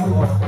Yeah.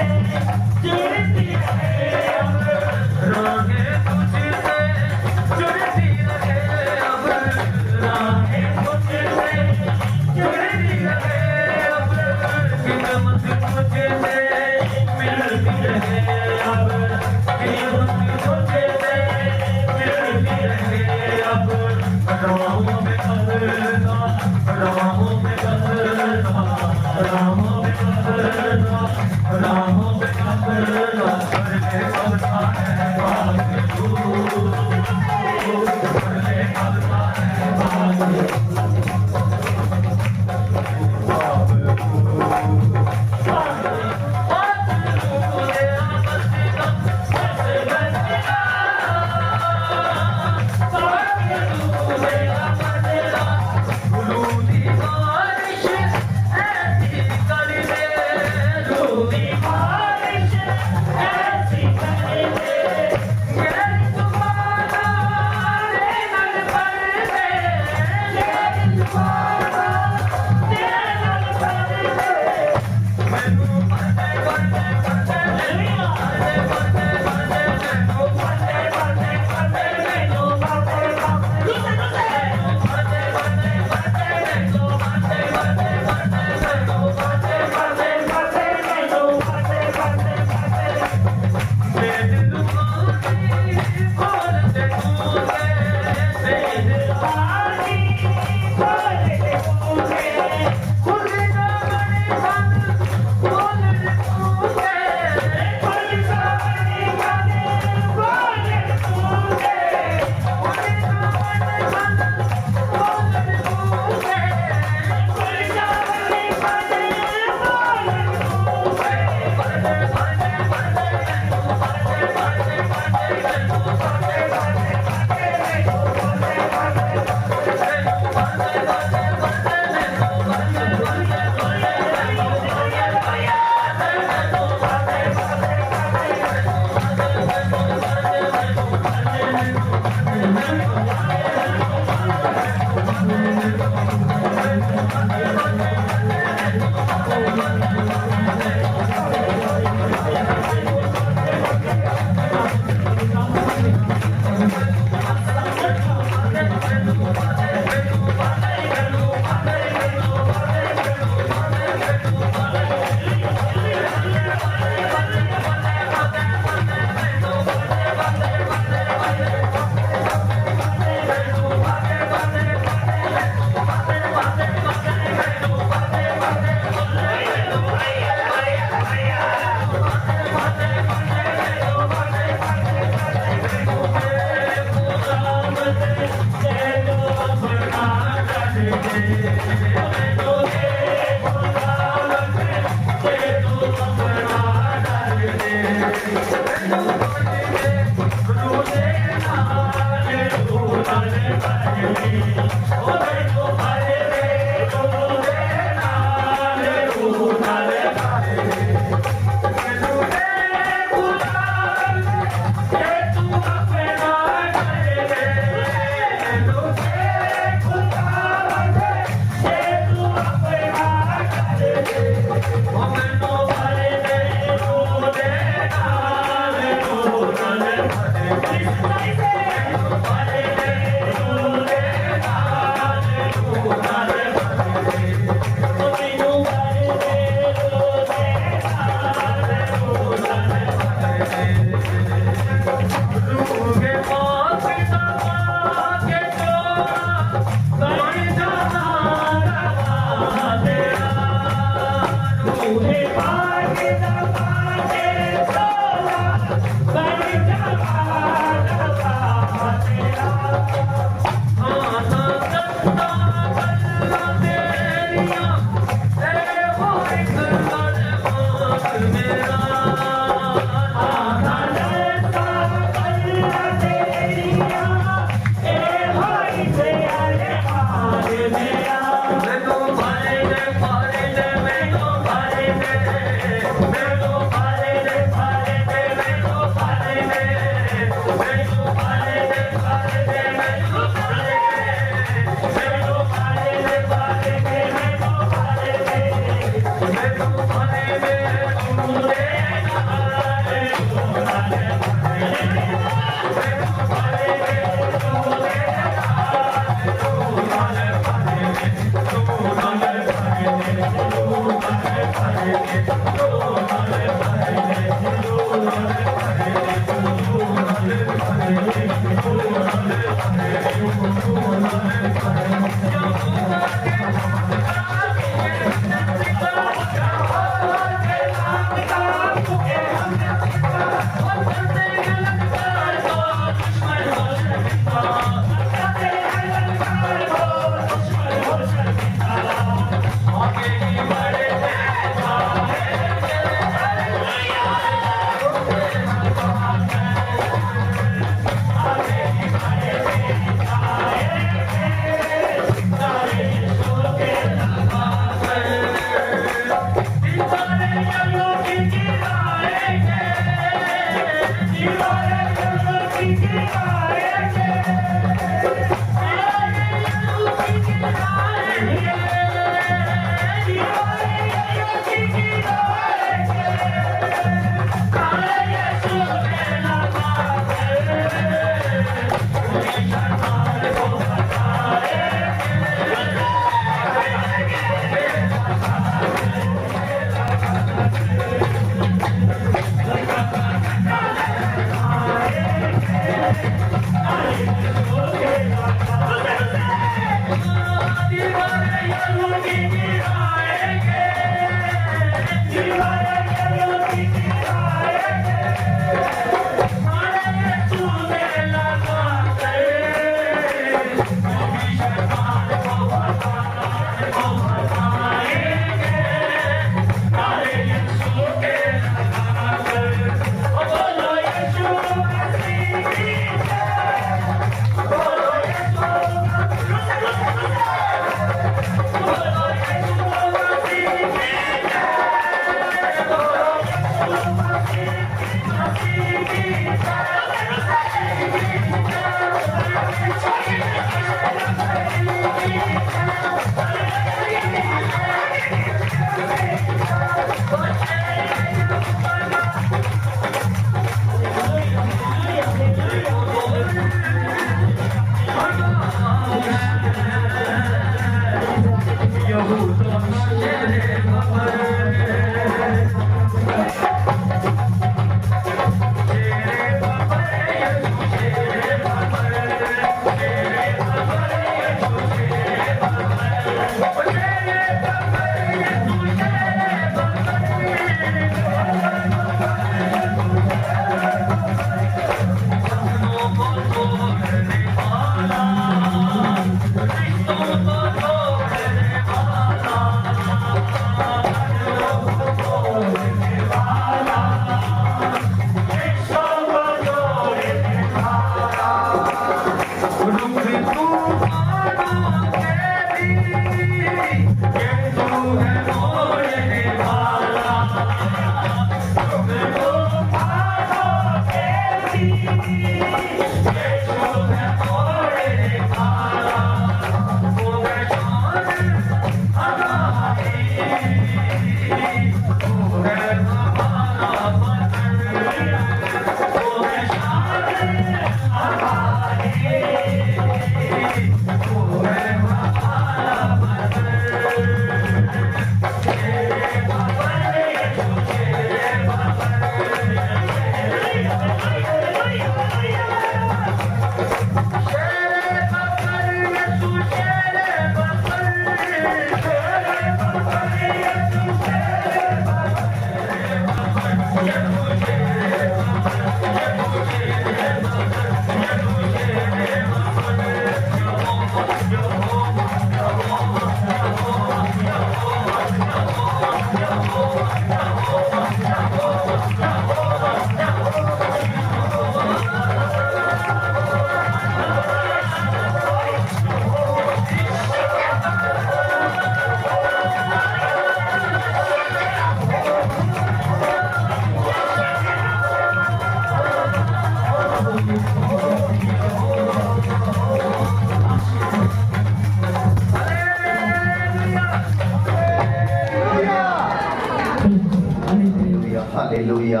Hallelujah.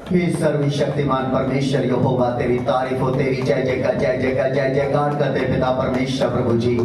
हे सर्वशक्तिमान परमेश्वर यहोवा तेरी तारीफ हो, तेरी जय जयकार करते पिता परमेश्वर प्रभु जी।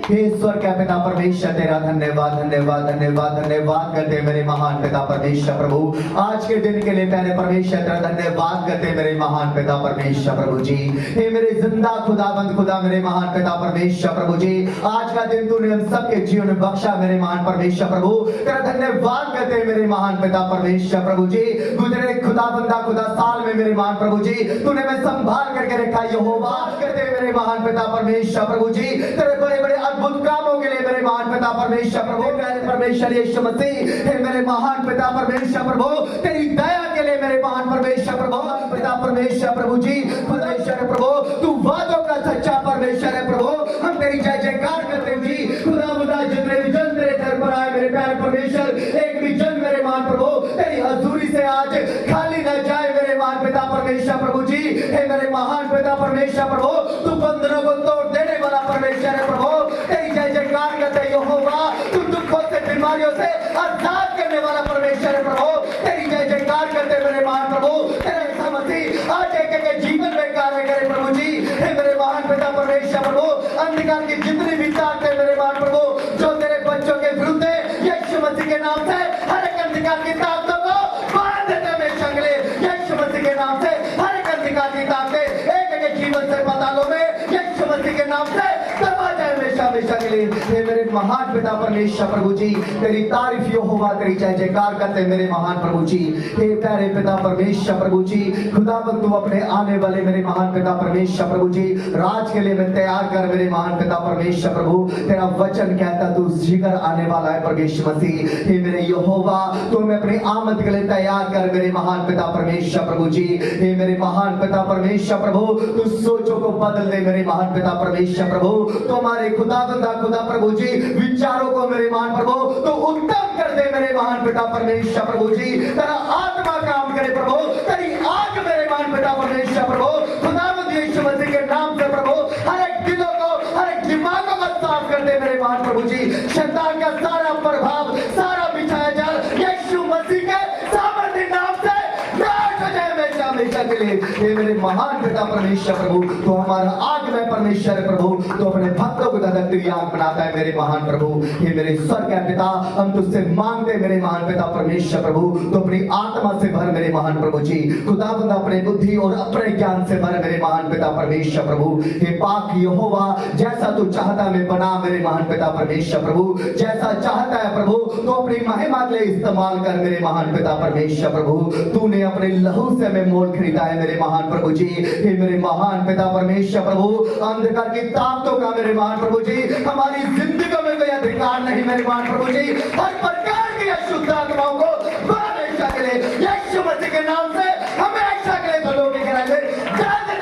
हे ईश्वर के पिता परमेश्वर तेरा धन्यवाद धन्यवाद धन्यवाद धन्यवाद करते मेरे महान पिता परमेश्वर प्रभु। आज के दिन के लिए प्यारे परमेश्वर तेरा धन्यवाद करते मेरे महान पिता परमेश्वर प्रभु जी। हे मेरे जिंदा खुदाबंद खुदा मेरे महान पिता परमेश्वर प्रभु जी, आज का दिन तूने हम सबके जीवन में बख्शा मेरे महान परमेश्वर प्रभु। तेरा धन्यवाद करते मेरे महान पिता परमेश्वर प्रभु जी। गुजरे खुदाबंदा खुदा साल में मेरे महान प्रभु जी तूने मैं संभाल करके रखा यहोवा करते मेरे महान पिता परमेश्वर प्रभु जी। तेरे बड़े बड़े अद्भुत कामों के लिए मेरे महान पिता परमेश्वर प्रभु, प्यारे परमेश्वर यीशु मसीह हे मेरे महान पिता परमेश्वर प्रभु, तेरी दया के लिए मेरे महान परमेश्वर प्रभु, पिता परमेश्वर प्रभु जी। परमेश्वर प्रभु तू वादों का सच्चा परमेश्वर है प्रभु, हम तेरी जय जयकार करते हैं जी। खुदा खुदा जितने भी जन तेरे घर पर आए मेरे प्यारे परमेश्वर, एक भी जन मेरे महान प्रभु तेरी हजूरी से आज खाली न जाए मेरे महान पिता परमेश्वर प्रभु जी। हे मेरे महान पिता परमेश्वर प्रभु, तू बंधनों को तोड़ देने वाला परमेश्वर है प्रभु, तेरी जय जयकार करते यहोवा। तू दुखों से बीमारियों से आजाद करने वाला परमेश्वर है प्रभु, तेरी जय जयकार करते मेरे महान प्रभु। तेरे ईसा मसीह आज एक एक जीवन में कार्य करे प्रभु जी। हे मेरे महान पिता परमेश्वर प्रभु, अंधकार की जितनी भी ताकतें मेरे महान प्रभु जो तेरे बच्चों के विरुद्ध है, यीशु मसीह के नाम से हर एक अंधकार की ताकतों को बांध देते में शंगले, यीशु मसीह के नाम से हर एक अंधकार की ताकतें एक एक जीवन से पातालों में यीशु मसीह के नाम से दबा जाए हमेशा हमेशा के लिए। हे मेरे महान पिता परमेश्वर प्रभु जी, तेरी तारीफ यहोवा, तेरी जय जयकार करते मेरे महान प्रभु जी। हे प्यारे पिता परमेश्वर प्रभु जी, खुदावंद तू अपने आने वाले मेरे महान पिता परमेश्वर प्रभु जी राज के लिए मैं तैयार कर मेरे महान पिता परमेश्वर प्रभु। तेरा वचन कहता तू शीघ्र आने वाला है परमेश्वर मसीह। हे मेरे यहोवा तू मैं अपनी आमद के लिए तैयार कर मेरे महान पिता परमेश्वर प्रभु जी। हे मेरे महान पिता परमेश्वर प्रभु, तू सोचों को बदल दे मेरे महान पिता परमेश्वर प्रभु। तो हमारे खुदावंदा खुदा प्रभु जी विचारों को मेरे महान प्रभु तो उत्तम कर दे मेरे महान पिता परमेश्वर प्रभु जी। तेरा आत्मा काम करे प्रभु, तेरी आग मेरे महान पिता परमेश्वर प्रभु। खुदावंद यीशु मसीह के नाम से प्रभु हर एक दिलों को हर एक दिमागों को साफ कर दे मेरे महान प्रभु जी। शैतान का सारा प्रभाव सारा बिछाया जाए यीशु मसीह के सामर्थ्य नाम से नाश हो जाए हमेशा हमेशा के लिए। हे मेरे महान पिता परमेश्वर प्रभु, तो हमारा आग में परमेश्वर प्रभु तो अपने भक्तों को दादा तेरी आग बनाता है मेरे महान प्रभु। हे मेरे स्वर्ग के पिता, हम तुझसे मांगते मेरे महान पिता परमेश्वर प्रभु तो अपनी आत्मा से भर मेरे महान प्रभु जी। खुदावंद अपने बुद्धि और अपने ज्ञान से भर मेरे महान पिता परमेश्वर प्रभु। हे पाक यहोवा, जैसा तू चाहता मैं बना मेरे महान पिता परमेश्वर प्रभु, जैसा चाहता है प्रभु तो अपनी महिमा के लिए इस्तेमाल कर मेरे महान पिता परमेश्वर प्रभु। तूने अपने लहू से मैं मोल खरीदा है मेरे महान प्रभु जी। हे मेरे महान पिता परमेश्वर प्रभु, अंधकार की ताकतों का मेरे महान प्रभु जी हमारी जिंदगी में कोई अधिकार नहीं मेरे महान प्रभु जी। हर प्रकार की अशुद्ध आत्माओं को हमेशा के लिए यीशु मसीह के नाम से हमेशा के लिए धुलो के गिराए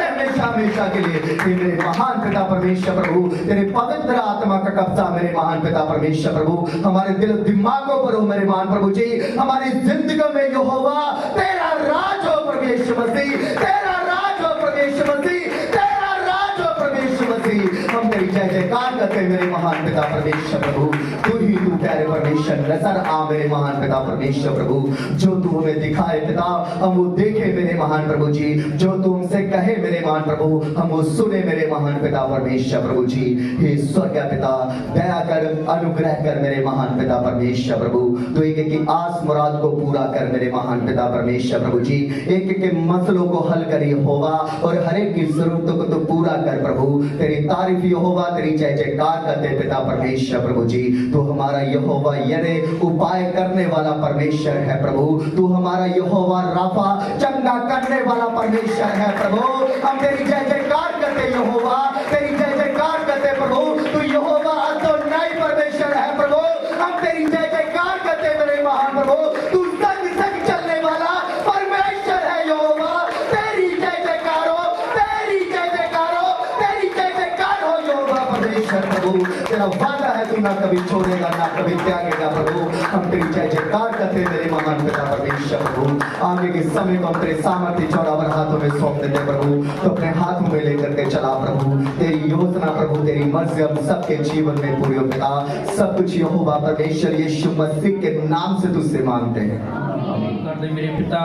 हमेशा हमेशा के लिए। हे मेरे महान पिता परमेश्वर प्रभु, तेरे पवित्र आत्मा का कब्जा मेरे महान पिता परमेश्वर प्रभु हमारे दिल दिमागों पर हो मेरे महान प्रभु जी। हमारी जिंदगी में यहोवा तेरा राज हो परमेश्वर मसीह, तेरा राज हो परमेश्वर मसीह, तेरा राज हो परमेश्वर मसीह। हम तेरी जय जयकार करते मेरे महान पिता परमेश्वर प्रभु। तू ही तू प्यारे परमेश्वर नजर आ मेरे महान पिता परमेश्वर प्रभु। जो तू हमें दिखाए पिता हम वो देखे मेरे महान प्रभु जी, जो तू हमसे कहे मेरे महान प्रभु हम वो सुने मेरे महान पिता परमेश्वर प्रभु जी। हे स्वर्ग पिता, दया कर अनुग्रह कर मेरे महान पिता परमेश्वर प्रभु। तो एक एक आस मुराद को पूरा कर मेरे महान पिता परमेश्वर प्रभु जी। एक एक मसलों को हल कर यहोवा, और हर एक की जरूरतों को तो पूरा कर प्रभु। तेरी तारीफ यहोवा, तेरी जय जयकार करते पिता परमेश्वर प्रभु जी। तो हमारा यहोवा यरे उपाय करने वाला परमेश्वर है प्रभु। तू हमारा यहोवा राफा चंगा करने वाला परमेश्वर है प्रभु। हम तेरी जय जयकार करते यहोवा, तेरी जय जयकार करते प्रभु। तू यहोवा अदोनाई परमेश्वर है प्रभु। हम तेरी जय जयकार करते मेरे महान प्रभु। तू संग संग चलने वाला परमेश्वर है यहोवा। तेरी जय जयकार हो, तेरी जय जयकार हो, तेरी जय जयकार हो यहोवा परमेश्वर प्रभु। तेरा वादा है तू ना कभी छोड़ेगा ना कभी त्यागेगा प्रभु। हम तेरी जय जयकार करते मेरे महान पिता परमेश्वर प्रभु। आगे के समय को हम तेरे सामर्थ्य चौड़ावर हाथों में सौंप देते प्रभु। तो अपने हाथों में लेकर के चला प्रभु। तेरी योजना प्रभु, तेरी मर्जी हम सबके जीवन में पूरी हो पिता। सब कुछ यहोवा परमेश्वर यीशु मसीह के नाम से तुझसे मांगते हैं। कर दे मेरे पिता।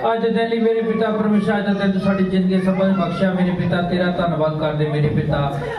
अज दे लिए मेरे पिता परमेश्वर अज दिन तो साडी जिंदगी सब बख्शिया मेरे पिता, तेरा धन्नवाद कर दे मेरे पिता।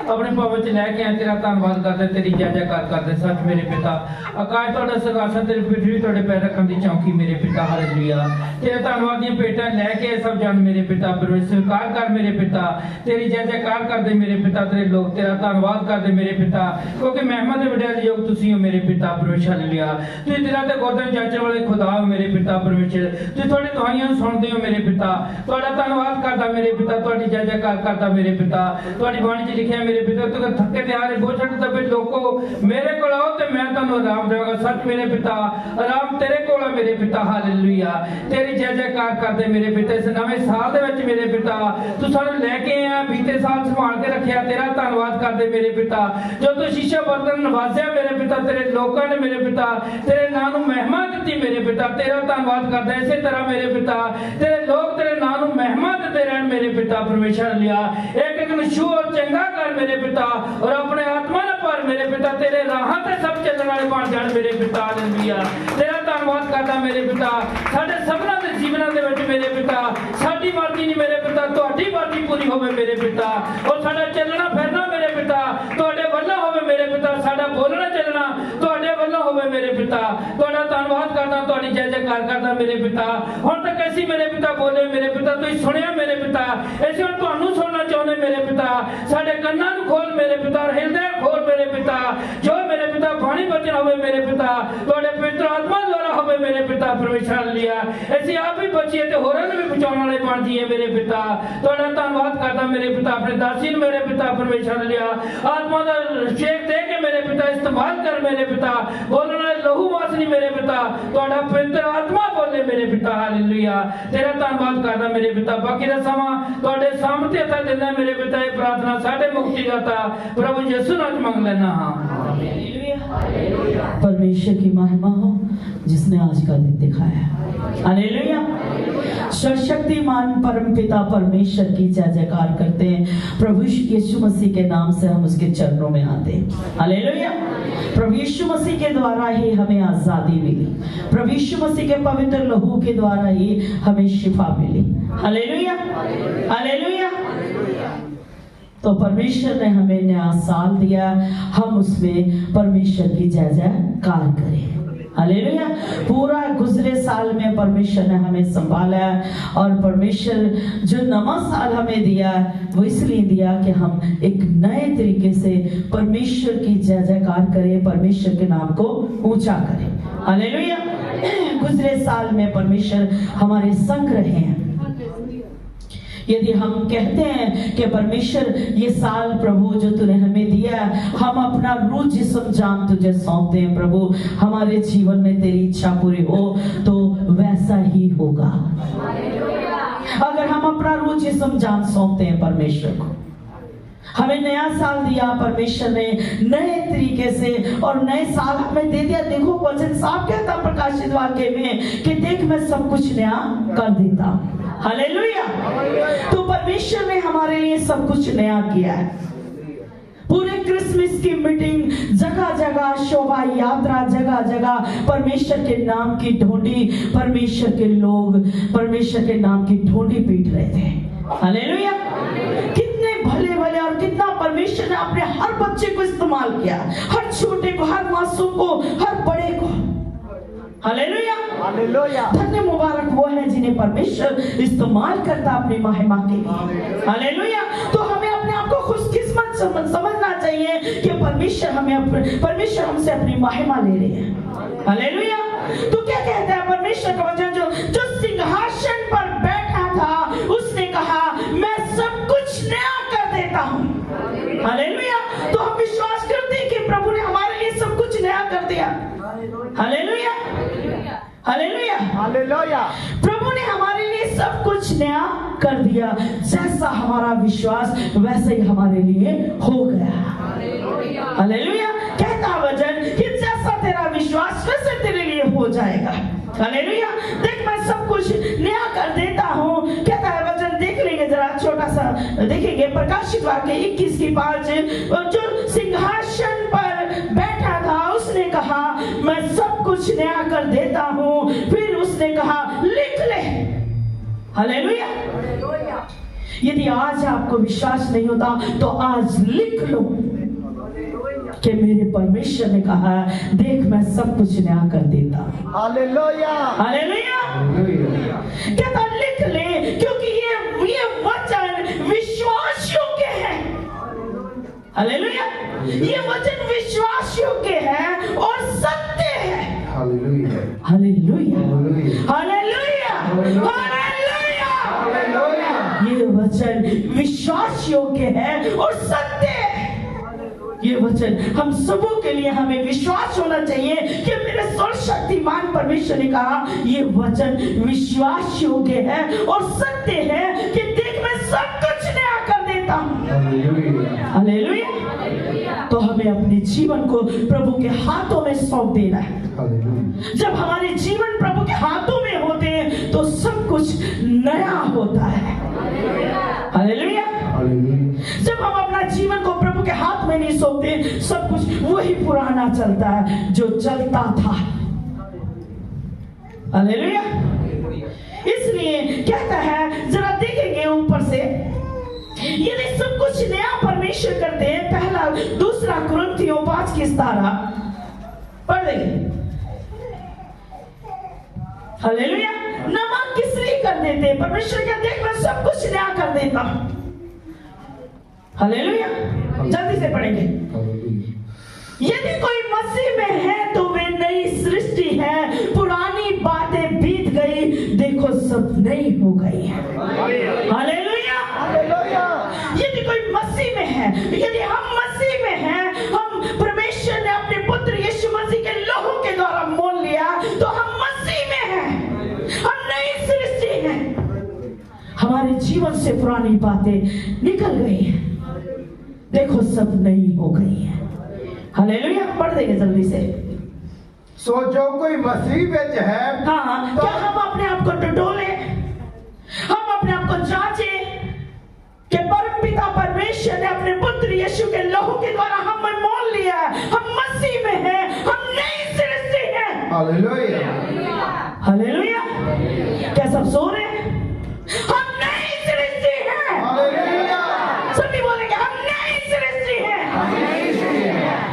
अपने भवन च लैके आए, तेरा धन्नवाद कर दे, तेरी जय जयकार कर दे सच मेरे पिता। आकाश तुहाडा सिंहासन, तेरी पृथ्वी तुहाडे पैर रखण दी चौकी मेरे पिता। हालेलुया। तेरे धन्नवाद दी भेंटां लैके सब जन मेरे पिता परमेश्वर स्वीकार कर मेरे पिता, तेरी जय जयकार कर दे मेरे पिता। तेरे लोग तेरा धन्नवाद कर दे मेरे पिता, क्योंकि महिमा दे वडियाई योग तुसीं हो मेरे पिता परमेश्वर। हालेलुया। तुसीं दिलां ते गोदां जांचण वाले खुदा हो मेरे पिता परमेश्वर। तुसीं तुहाडी दुआइयां सुणदे हो मेरे पिता। तुहाडा धन्नवाद करदा मेरे पिता, तुहाडी जय जयकार करदा मेरे पिता। तुहाडी बाणी च लिखिआ मेरे पिता, तुसीं थके ते हारे बोझ दबे लोको मेरे कोल आओ ते मैं तुहानूं आराम देवांगा। सच मेरे पिता, आराम तेरे कोल है मेरे पिता। हालेलुया। तेरी जय जयकार करदे मेरे पिता। इस नवें साल दे विच मेरे पिता तू सानूं लैके आया, बीते साल संभाल के रखिआ, तेरा धन्नवाद करदे मेरे पिता। जो तू शीशा बर्तन नवाजिया मेरे पिता, तेरे लोकां ने मेरे पिता तेरे नाम नूं महिमा दित्ती मेरे पिता, तेरा धन्नवाद करदा। इसे तरह मेरे पिता तेरे लोग तेरे नाम नूं महिमा दिंदे रहन मेरे पिता परमेश्वर। लिया एक एक नूं छू और चंगा कर मेरे पिता, और अपने आत्मा नाल भर मेरे पिता। तेरे राहां ते सब चलण वाले बण जाण मेरे पिता। हालेलुया। तेरा धन्नवाद करदा मेरे पिता। साडे सबना दे जीवनां दे विच मेरे पिता साडी मर्जी नहीं मेरे पिता, तुहाडी मर्जी पूरी होवे मेरे पिता। और साडा चलना फिरना मेरे पिता तुहाडे वल्लों होवे मेरे पिता। साडा बोलना चलना तुहाडे वल्लों होवे मेरे पिता। तुहाडा धन्नवाद करदा, तुहाडी जय जयकार करदा मेरे पिता। हुण तक ऐसी मेरे पिता बोले मेरे पिता, तुसीं सुणिया मेरे पिता, ऐसे हुण तुहानूं सुणना चाहुंदे मेरे पिता। साडे कंनां नूं खोल मेरे पिता, हिरदे खोल मेरे पिता। जो मेरे पिता बाणी वचन होवे मेरे पिता तुहाडे पवित्र आत्मा द्वारा होवे मेरे पिता परमेश्वर। लिया ऐसी आप ही बचिए ते होरां नूं भी बचाउण वाले बण जाइए मेरे पिता। तुहाडा धन्नवाद करदा मेरे पिता। अपने दासी नूं मेरे पिता परमेश्वर। लिया आत्मा दा शेक दे के मेरे पिता इस्तेमाल कर मेरे पिता। बोलण वाले लहू वासनी मेरे पिता तुहाडा पवित्र आत्मा बोले मेरे पिता। हालेलुया। तेरा धन्नवाद करदा मेरे पिता। बाकी दा समां तुहाडे सामर्थ्य हत्थां दिंदा मेरे पिता। ये प्रार्थना साडे मुक्तिदाता प्रभु यीशु नाम च मंग लेना। हालेलुया। परमेश्वर की महिमा हो जिसने आज का दिन दिखाया। हालेलुया। सर्वशक्तिमान परम पिता परमेश्वर की जय जयकार करते हैं। प्रभु यीशु मसीह के नाम से हम उसके चरणों में आते हैं। हालेलुया। प्रभु यीशु मसीह के द्वारा ही हमें आजादी मिली। प्रभु यीशु मसीह के पवित्र लहू के द्वारा ही हमें शिफा मिली। हालेलुया। हालेलुया। तो परमेश्वर ने हमें नया साल दिया, हम उसमें परमेश्वर की जय जयकार करें। हालेलुया। पूरा गुजरे साल में परमेश्वर ने हमें संभाला, और परमेश्वर जो नवा साल हमें दिया वो इसलिए दिया कि हम एक नए तरीके से परमेश्वर की जय जयकार करें, परमेश्वर के नाम को ऊंचा करें। हालेलुया। गुजरे साल में परमेश्वर हमारे संग रहे हैं। यदि हम कहते हैं कि परमेश्वर ये साल प्रभु जो तूने हमें दिया, हम अपना रूह जिस्म जान तुझे सौंपते हैं प्रभु, हमारे जीवन में तेरी इच्छा पूरी हो तो वैसा ही होगा। अगर हम अपना रूह जिस्म जान सौंपते हैं परमेश्वर को। हमें नया साल दिया परमेश्वर ने नए तरीके से, और नए साल हमें दे दिया। देखो वचन साफ कहता प्रकाशित वाक्य में कि देख मैं सब कुछ नया कर देता। हालेलुया। तो परमेश्वर ने हमारे लिए सब कुछ नया किया है। पूरे क्रिसमस की मीटिंग, जगह जगह शोभा यात्रा, जगह जगह परमेश्वर के नाम की ढोंडी, परमेश्वर के लोग परमेश्वर के नाम की ढोंडी पीट रहे थे। हालेलुया। कितने भले भले, और कितना परमेश्वर ने अपने हर बच्चे को इस्तेमाल किया, हर छोटे को, हर मासूम को, हर बड़े को। हालेलुया। हालेलुया। धन्य मुबारक वो है जिन्हें परमेश्वर इस्तेमाल करता अपनी महिमा के लिए। हालेलुया। तो हमें अपने आप को खुशकिस्मत समझना चाहिए कि परमेश्वर हमसे अपनी महिमा ले रहे हैं। हालेलुया। तो क्या कहता है परमेश्वर का वचन, जो सिंहासन पर बैठा था उसने कहा मैं सब कुछ नया कर देता हूँ। हालेलुया। तो हम विश्वास करते हैं कि प्रभु ने हमारे लिए सब कुछ नया कर दिया। हालेलुया। हालेलुया। हालेलुया। प्रभु ने हमारे लिए सब कुछ नया कर दिया। जैसा हमारा विश्वास वैसे ही हमारे लिए हो गया। हालेलुया। कहता वचन कि जैसा तेरा विश्वास वैसे तेरे लिए हो जाएगा। हालेलुया। देख मैं सब कुछ नया कर देता हूँ। कहता है वचन, देख लेंगे जरा, छोटा सा देखेंगे प्रकाशित वाक्य 21:5। जो सिंहासन पर बैठा था उसने कहा मैं सब कुछ नया कर देता हूँ। फिर उसने कहा हालेलुया। यदि आज आपको विश्वास नहीं होता तो आज लिख लो कि मेरे परमेश्वर ने कहा है, देख मैं सब कुछ नया कर देता। Hallelujah hallelujah. कहता लिख ले, क्योंकि ये वचन विश्वास योग्य है। हालेलुया। ये वचन विश्वास योग्य है और सत्य है। Hallelujah hallelujah. Hallelujah hallelujah. Hallelujah. ये वचन विश्वास योग्य है और सत्य है। ये वचन हम सबों के लिए हमें विश्वास होना चाहिए कि मेरे सर्वशक्तिमान परमेश्वर ने कहा ये वचन विश्वास योग्य है और सत्य है कि देख मैं सब कुछ नया कर देता हूं। हालेलुया। तो हमें अपने जीवन को प्रभु के हाथों में सौंप देना है। जब हमारे जीवन प्रभु के हाथों में होते हैं तो सब कुछ नया होता है। हालेलुया। जब हम अपना जीवन को प्रभु के हाथ में नहीं सौंपते, सब कुछ वही पुराना चलता है जो चलता था। हालेलुया। इसलिए कहता है, जरा देखेंगे ऊपर से, यदि सब कुछ नया परमेश्वर करते हैं, पहला दूसरा कुरिन्थियों 5:17 पढ़ देंगे। हालेलुया। नमक किस लिए कर देते? परमेश्वर क्या देख मैं सब कुछ नया कर देता हूं। हालेलुया। जल्दी से पढ़ेंगे। यदि कोई मसीह में है तो वे नई सृष्टि है, पुरानी बातें बीत गई, देखो सब नई हो गई है। हालेलुया। यदि कोई मसीह में है, यदि हम मसीह में हैं, हम परमेश्वर ने अपने पुत्र यीशु मसीह के लहू के द्वारा मोल लिया, तो हम मसीह में हैं, हम नई सृष्टि हैं। हमारे जीवन से पुरानी बातें निकल गई हैं, देखो सब नई हो गई है। हालेलुया। पढ़ देंगे जल्दी से। सो जो कोई मसीह विच है, हाँ, क्या हम अपने आप को टटोले, हम अपने आप को जांचे कि परमपिता परमेश्वर ने अपने पुत्र यीशु के लहू के द्वारा हमें मोल लिया है, हम मसीह में हैं, हम नई सृष्टि हैं। Hallelujah hallelujah. क्या सब सो रहे हैं? हम नई सृष्टि हैं। हालेलुया। सभी बोलेंगे हम नई सृष्टि हैं।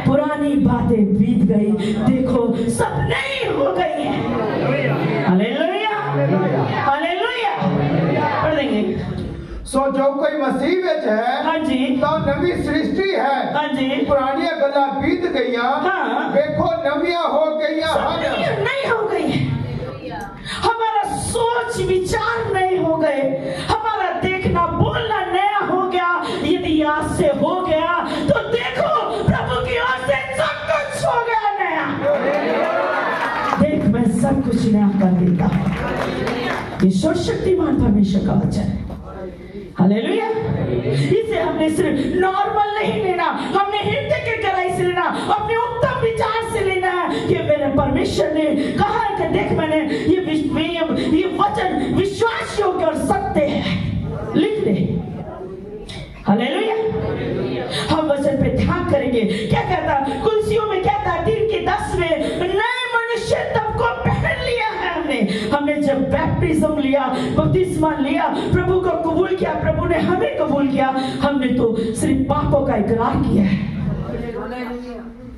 पुरानी बातें बीत गई, देखो सब नई हो गई है। हालेलुया। हालेलुया। पढ़ देंगे। सो जो कोई मसीह विच है, हाँ जी, तो नवी सृष्टि है। हाँ जी, पुरानी गल्लां बीत गईयां, हाँ, देखो नवियां हो गईयां सब नई हो गई है। हमारा सोच विचार नए हो गए, हमारा देखना बोलना नया हो गया। यदि आज से हो गया तो देखो प्रभु की ओर से सब कुछ हो गया नया। देख मैं सब कुछ नया कर देता हूं। ये सर्वशक्तिमान परमेश्वर का वचन है। हालेलुया। इसे हमने सिर्फ नॉर्मल नहीं लेना, हमने हृदय के गहराई से लेना, अपने उत्तम विचार से लेना है कि मेरे परमेश्वर ने कहा है कि देख मैंने ये वचन विश्वास योग्य और सत्य है। लिख ले। हालेलुया। हम वचन पे ध्यान करेंगे। क्या कहता कुलसियों में, कहता 3:10 में, नए मनुष्य तब को पहन लिया है। हमने जब बैप्टिज्म लिया, बपतिस्मा लिया, प्रभु को कबूल किया, प्रभु ने हमें कबूल किया, हमने तो सिर्फ पापों का इकरार किया है।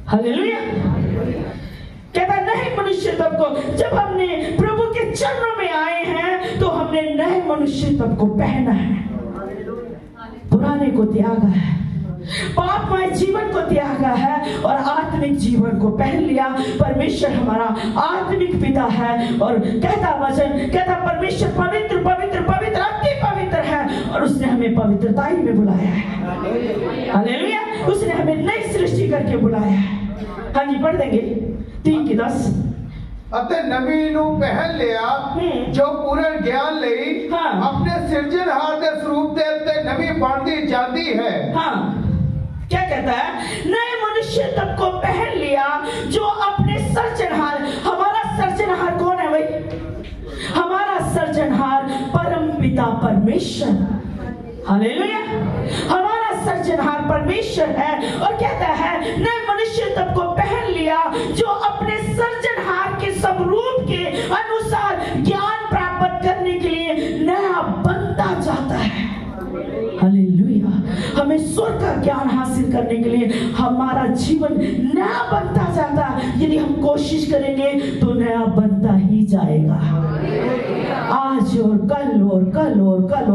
हालेलुया। कहता नए मनुष्य तब को, जब हमने प्रभु के चरणों में आए हैं तो हमने नए मनुष्य तब को पहना है, पुराने को त्यागा है, पापमय जीवन को त्यागा है और आत्मिक जीवन को पहन लिया। परमेश्वर हमारा आत्मिक पिता है और कहता वचन, कहता परमेश्वर पवित्र पवित्र पवित्र अति पवित्र है और उसने हमें पवित्रता में बुलाया है। हालेलुया। उसने हमें नई सृष्टि करके बुलाया है। हाँ जी, पढ़ देंगे 3:10। ਅਤੇ ਨਵੀਂ ਨੂੰ ਪਹਿਨ ਲਿਆ ਜੋ ਪੂਰਨ ਗਿਆਨ ਲਈ ਆਪਣੇ ਸਿਰਜਣਹਾਰ ਦੇ ਸਰੂਪ ਦੇ ਉੱਤੇ ਨਵੀਂ ਬਣਦੀ ਜਾਂਦੀ ਹੈ। हाँ, क्या कहता है? नए मनुष्य तब को पहन लिया जो अपने सर्जनहार, हमारा सर्जनहार कौन है भाई? हमारा सर्जनहार परम पिता परमेश्वर। हालेलुया। हमारा सर्जनहार परमेश्वर है और कहता है नए मनुष्य तब को पहन लिया जो अपने सर्जनहार के स्वरूप के अनुसार ज्ञान प्राप्त करने के लिए नया हासिल करने के लिए हमारा जीवन नया बनता जाता है। यदि हम कोशिश करेंगे तो नया बनता ही जाएगा, आज और कल और कल और कल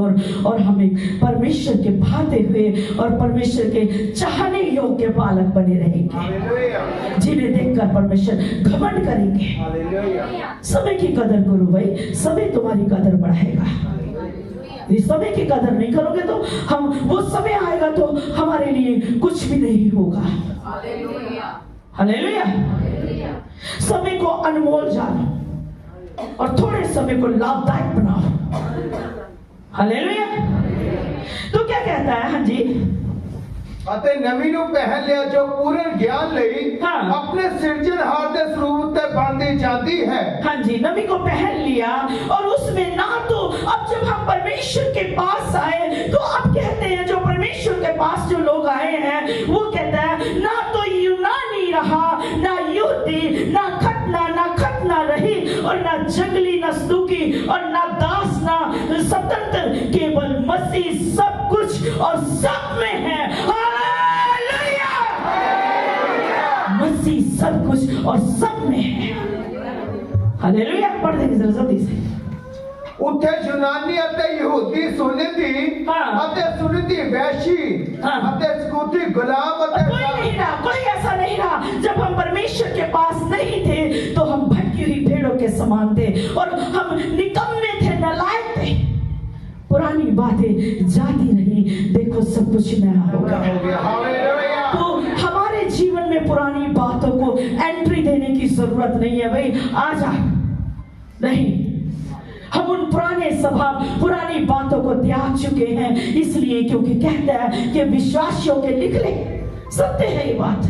और हमें परमेश्वर के भाते हुए और परमेश्वर के चाहने योग्य बालक बने रहेंगे, जिन्हें देखकर परमेश्वर घमंड करेंगे। समय की कदर करो भाई, समय तुम्हारी कदर बढ़ाएगा। यदि समय की कदर नहीं करोगे तो हम वो समय आएगा तो हमारे लिए कुछ भी नहीं होगा। हालेलुया। समय को अनमोल जानो और थोड़े समय को लाभदायक बनाओ। हालेलुया। तो क्या कहता है? हाँ जी, ਅਤੇ ਨਵੀਂ ਨੂੰ ਪਹਿਨ ਲਿਆ ਜੋ ਪੂਰਨ ਗਿਆਨ ਲਈ हाँ। ਆਪਣੇ ਸਿਰਜਣਹਾਰ ਦੇ ਸਰੂਪ ਤੇ ਬਣਦੀ ਜਾਂਦੀ ਹੈ। हाँ जी, नबी को पहन लिया और उसमें ना तो अब जब हम परमेश्वर के पास आए तो अब कहते हैं जो परमेश्वर के पास जो लोग आए हैं वो कहता है ना तो यूनानी रहा, ना यहूदी, ना खतना रही और ना जंगली, ना सदूकी और ना दास, ना स्वतंत्र, केवल मसीह सब कुछ और सब में है। हालेलुया। मसीह सब कुछ और सब में है। हालेलुया। पढ़ देंगे जरा जल्दी से। ਉੱਥੇ ਯੂਨਾਨੀ ਅਤੇ ਯਹੂਦੀ ਸੁਨਤੀ हाँ। ਅਤੇ ਸੁਨਤੀ ਵੈਸ਼ੀ हाँ। ਅਤੇ ਸਕੂਤੀ ਗੁਲਾਮ ਅਤੇ कोई नहीं रहा, कोई ऐसा नहीं रहा। जब हम परमेश्वर के पास नहीं थे तो हम भटकी हुई भेड़ों के समान थे और हम निकम्मे थे, नालायक थे। पुरानी बातें जाती रही, देखो सब कुछ नया हो गया। ਹੋ ਗਿਆ। ਹਾਲੇਲੂਇਆ। तो हमारे जीवन में पुरानी बातों को एंट्री देने की जरूरत नहीं है भाई। आजा नहीं, हम उन पुराने स्वभाव, पुरानी बातों को त्याग चुके हैं, इसलिए क्योंकि कहता है कि विश्वासियों के निकले। सत्य है ये बात।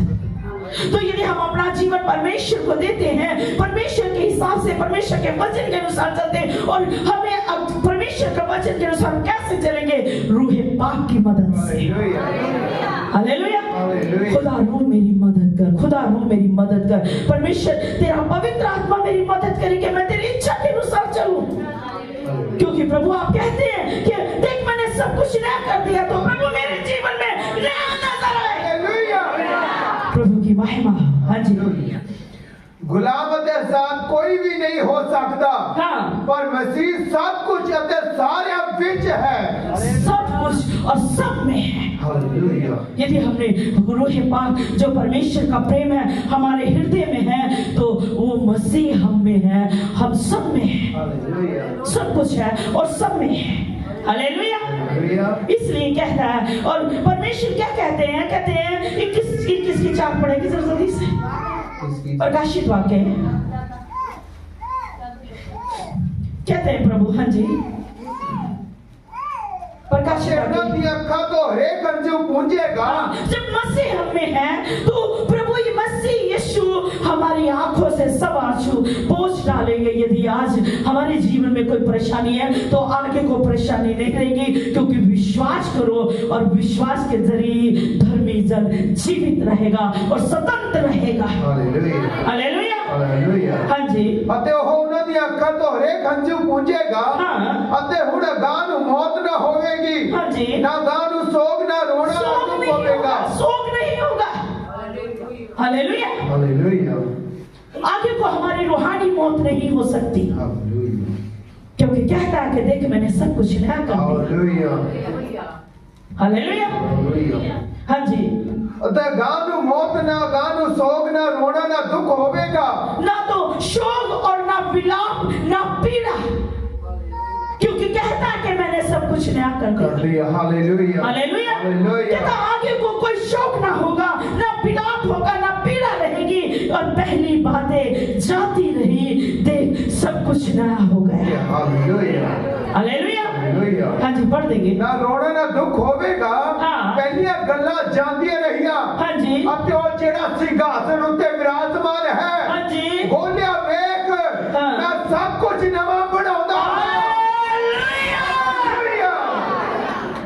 तो यदि हम अपना जीवन परमेश्वर को देते हैं, परमेश्वर के हिसाब से, परमेश्वर के वचन के अनुसार चलते हैं और हमें अब परमेश्वर के वचन के अनुसार कैसे चलेंगे? रूह पाक की मदद से। हालेलुया। हालेलुया। खुदा रूह मेरी मदद कर, खुदा रूह मेरी मदद कर। परमेश्वर तेरा पवित्र आत्मा मेरी मदद करे कि मैं तेरी इच्छा के अनुसार चलूं, क्योंकि प्रभु आप कहते हैं कि देख मैंने सब कुछ नया कर दिया, तो प्रभु मेरे जीवन में नया नजर आए। ਹਾਲੇਲੂਇਆ। प्रभु की महिमा। हाँ जी। ਗੁਲਾਮ ਅਤੇ ਆਜ਼ਾਦ ਕੋਈ ਵੀ ਨਹੀਂ ਹੋ ਸਕਦਾ, हाँ। ਪਰ ਮਸੀਹ ਸਭ ਕੁਝ ਅਤੇ ਸਾਰਿਆਂ ਵਿੱਚ ਹੈ। सब कुछ और सब में है। ਹਾਲੇਲੂਇਆ। यदि हमने रूह पाक जो परमेश्वर का प्रेम है हमारे हृदय में है तो वो मसीह हम में है, हम सब में है। ਹਾਲੇਲੂਇਆ। सब कुछ है और सब में है। हालेलुया। ਹਾਲੇਲੂਇਆ। इसलिए कहता है और परमेश्वर क्या कहते हैं? कहते हैं 21 की चार पढ़ेगी जरा जल्दी से। प्रकाशित वाक्य कहते हैं प्रभु। हाँ जी, प्रकाशित ਸ਼ੇਰਾਂ वाक्य। ਦੀਆਂ ਅੱਖਾਂ ਤੋਂ ਹਰੇਕ ਅੰਜੂ ਪੂੰਝੇਗਾ। जब मसीह हम में है तो प्रभु ये मसीह यीशु हमारी आंखों से सब आंसू पोंछ डालेंगे। यदि आज हमारे जीवन में कोई परेशानी है तो आगे को परेशानी नहीं रहेगी, क्योंकि विश्वास करो और विश्वास के जरिए धर्मी जन जीवित रहेगा और स्वतंत्र रहेगा। ਹਾਲੇਲੂਇਆ। हालेलुया। ਹਾਲੇਲੂਇਆ। हाँ जी। ਅਤੇ ਉਹ ਉਹਨਾਂ ਦੀਆਂ ਅੱਖਾਂ ਤੋਂ ਹਰੇਕ ਅੰਜੂ ਪੂੰਝੇਗਾ ਹਾਂ। ਅਤੇ ਹੁਣ ਅਗਾਂਹ ਨੂੰ ਮੌਤ ਨਾ ਹੋਵੇਗੀ, हाँ जी। ਨਾ ਅਗਾਂਹ ਨੂੰ ਸੋਗ ਨਾ ਰੋਣਾ ਨਾ सोग ਦੁੱਖ नहीं होगा, ਹੋਵੇਗਾ। सोग नहीं होगा। हालेलुया। ਹਾਲੇਲੂਇਆ। आगे को हमारी रूहानी मौत नहीं हो सकती, ਹਾਲੇਲੂਇਆ। क्योंकि कहता है कि देख मैंने सब कुछ नया कर दिया। ਹਾਲੇਲੂਇਆ। हालेलुया। ਹਾਲੇਲੂਇਆ। हाँ जी। ਅਤੇ ਅਗਾਂਹ ਨੂੰ ਮੌਤ ਨਾ ਅਗਾਂਹ ਨੂੰ ਸੋਗ ਨਾ ਰੋਣਾ ਨਾ ਦੁੱਖ ਹੋਵੇਗਾ। ना तो शोक और ना विलाप ना पीड़ा, क्योंकि कहता है कि मैंने सब कुछ नया कर ਕਰ दिया। ਦਿਆ। ਹਾਲੇਲੂਇਆ। हालेलुया। हालेलुया। कहता आगे को कोई शोक ना होगा, ना विलाप होगा, ना पीड़ा रहेगी और पहली बातें जाती रही, देख सब कुछ नया हो गया। ਹਾਲੇਲੂਇਆ। हालेलुया। ਹਾਲੇਲੂਇਆ। हाँ जी, पढ़ देंगे। ਨਾ ਰੋਣਾ ਨਾ ਦੁੱਖ ਹੋਵੇਗਾ। ਹਾਂ। ਪਹਿਲੀਆਂ ਗੱਲਾਂ ਜਾਂਦੀਆਂ ਰਹੀਆਂ हाँ जी। ਅਤੇ ਉਹ ਜਿਹੜਾ ਸਿੰਘਾਸਨ ਉੱਤੇ ਵਿਰਾਜਮਾਨ ਹੈ हाँ जी। ਬੋਲਿਆ ਵੇਖ ਹਾਂ। ਮੈਂ ਸਭ ਕੁਝ ਨਵਾਂ ਬਣਾਉਂਦਾ ਹਾਂ। ਹਾਲੇਲੂਇਆ।